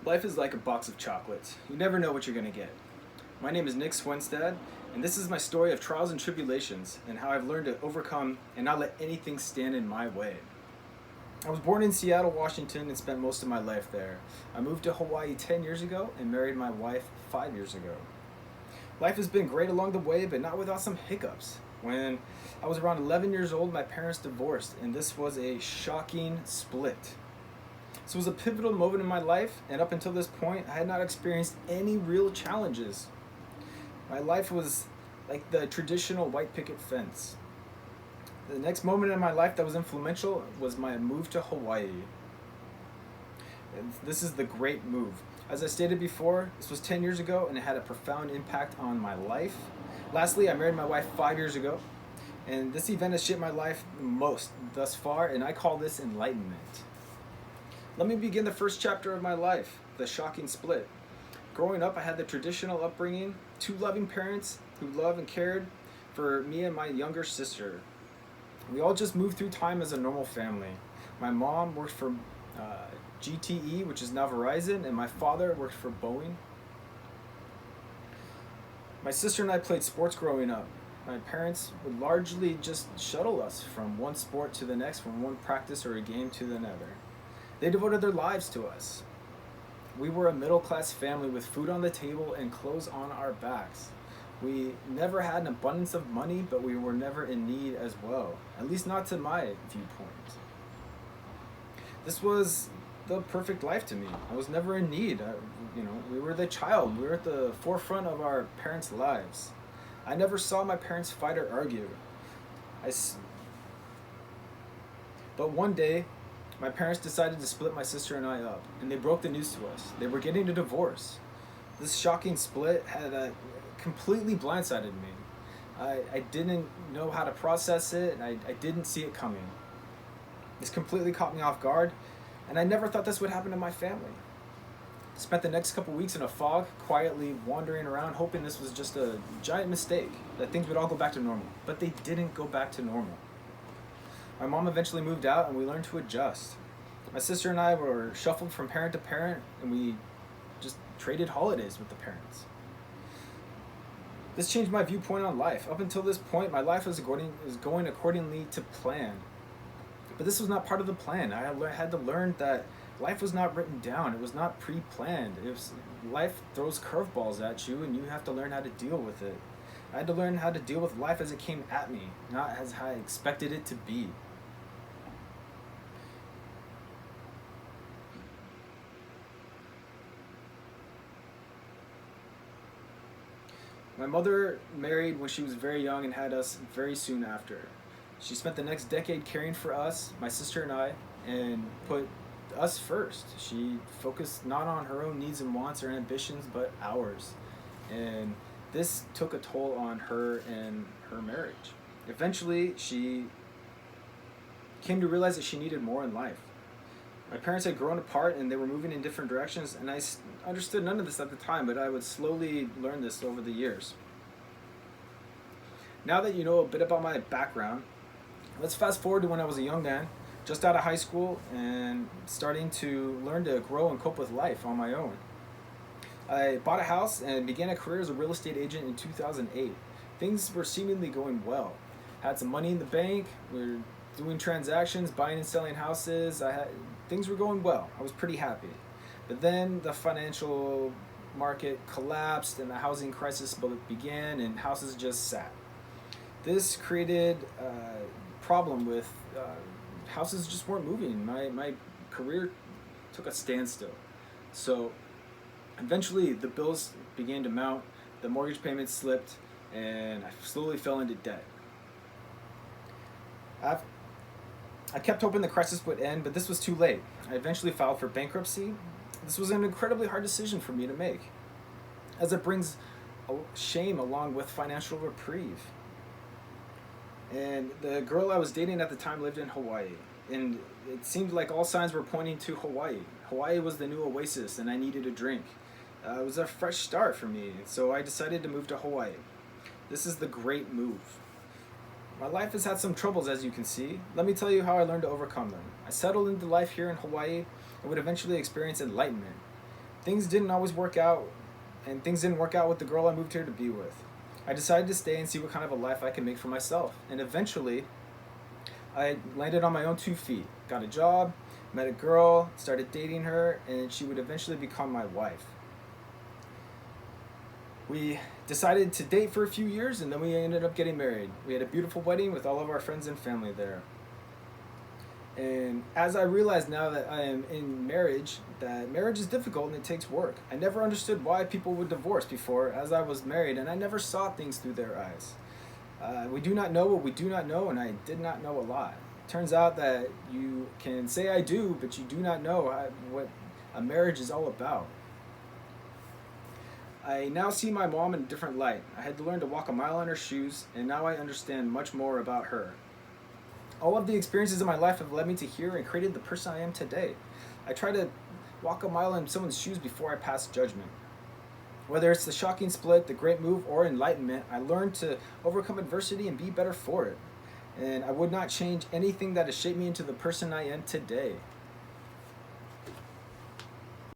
Life is like a box of chocolates. You never know what you're going to get. My name is Nick Swenstad, and this is my story of trials and tribulations and how I've learned to overcome and not let anything stand in my way. I was born in Seattle, Washington, and spent most of my life there. I moved to Hawaii 10 years ago and married my wife 5 years ago. Life has been great along the way, but not without some hiccups. When I was around 11 years old, my parents divorced, and this was a shocking split. This was a pivotal moment in my life, and up until this point, I had not experienced any real challenges. My life was like the traditional white picket fence. The next moment in my life that was influential was my move to Hawaii. And this is the great move. As I stated before, this was 10 years ago, and it had a profound impact on my life. Lastly, I married my wife 5 years ago, and this event has shaped my life most thus far, and I call this enlightenment. Let me begin the first chapter of my life, the shocking split. Growing up, I had the traditional upbringing, 2 loving parents who loved and cared for me and my younger sister. We all just moved through time as a normal family. My mom worked for GTE, which is now Verizon, and my father worked for Boeing. My sister and I played sports growing up. My parents would largely just shuttle us from one sport to the next, from one practice or a game to another. They devoted their lives to us. We were a middle-class family with food on the table and clothes on our backs. We never had an abundance of money, but we were never in need as well, at least not to my viewpoint. This was the perfect life to me. I was never in need. We were the child. We were at the forefront of our parents' lives. I never saw my parents fight or argue. But one day, my parents decided to split my sister and I up, and they broke the news to us. They were getting a divorce. This shocking split had completely blindsided me. I didn't know how to process it, and I didn't see it coming. This completely caught me off guard, and I never thought this would happen to my family. I spent the next couple weeks in a fog, quietly wandering around, hoping this was just a giant mistake, that things would all go back to normal. But they didn't go back to normal. My mom eventually moved out, and we learned to adjust. My sister and I were shuffled from parent to parent, and we just traded holidays with the parents. This changed my viewpoint on life. Up until this point, my life was going accordingly to plan. But this was not part of the plan. I had to learn that life was not written down. It was not pre-planned. Life throws curveballs at you, and you have to learn how to deal with it. I had to learn how to deal with life as it came at me, not as I expected it to be. My mother married when she was very young and had us very soon after. She spent the next decade caring for us, my sister and I, and put us first. She focused not on her own needs and wants or ambitions, but ours. And this took a toll on her and her marriage. Eventually, she came to realize that she needed more in life. My parents had grown apart and they were moving in different directions, and I understood none of this at the time, but I would slowly learn this over the years. Now that you know a bit about my background, let's fast forward to when I was a young man, just out of high school and starting to learn to grow and cope with life on my own. I bought a house and began a career as a real estate agent in 2008. Things were seemingly going well. Had some money in the bank, we were doing transactions, buying and selling houses. Things were going well. I was pretty happy. But then the financial market collapsed and the housing crisis began and houses just sat. This created a problem with houses just weren't moving. My career took a standstill. So eventually the bills began to mount, the mortgage payments slipped, and I slowly fell into debt. I kept hoping the crisis would end, but this was too late. I eventually filed for bankruptcy. This was an incredibly hard decision for me to make, as it brings shame along with financial reprieve. And the girl I was dating at the time lived in Hawaii, and it seemed like all signs were pointing to Hawaii. Hawaii was the new oasis, and I needed a drink. It was a fresh start for me, so I decided to move to Hawaii. This is the great move. My life has had some troubles, as you can see. Let me tell you how I learned to overcome them. I settled into life here in Hawaii and would eventually experience enlightenment. things didn't always work out, and things didn't work out with the girl I moved here to be with. I decided to stay and see what kind of a life I could make for myself. And eventually, I landed on my own 2 feet, got a job, met a girl, started dating her, and she would eventually become my wife. We decided to date for a few years, and then we ended up getting married. We had a beautiful wedding with all of our friends and family there. And as I realize now that I am in marriage, that marriage is difficult and it takes work. I never understood why people would divorce before, as I was married, and I never saw things through their eyes. We do not know what we do not know, and I did not know a lot. Turns out that you can say I do, but you do not know what a marriage is all about. I now see my mom in a different light. I had to learn to walk a mile in her shoes, and now I understand much more about her. All of the experiences in my life have led me to here and created the person I am today. I try to walk a mile in someone's shoes before I pass judgment. Whether it's the shocking split, the great move, or enlightenment, I learned to overcome adversity and be better for it. And I would not change anything that has shaped me into the person I am today.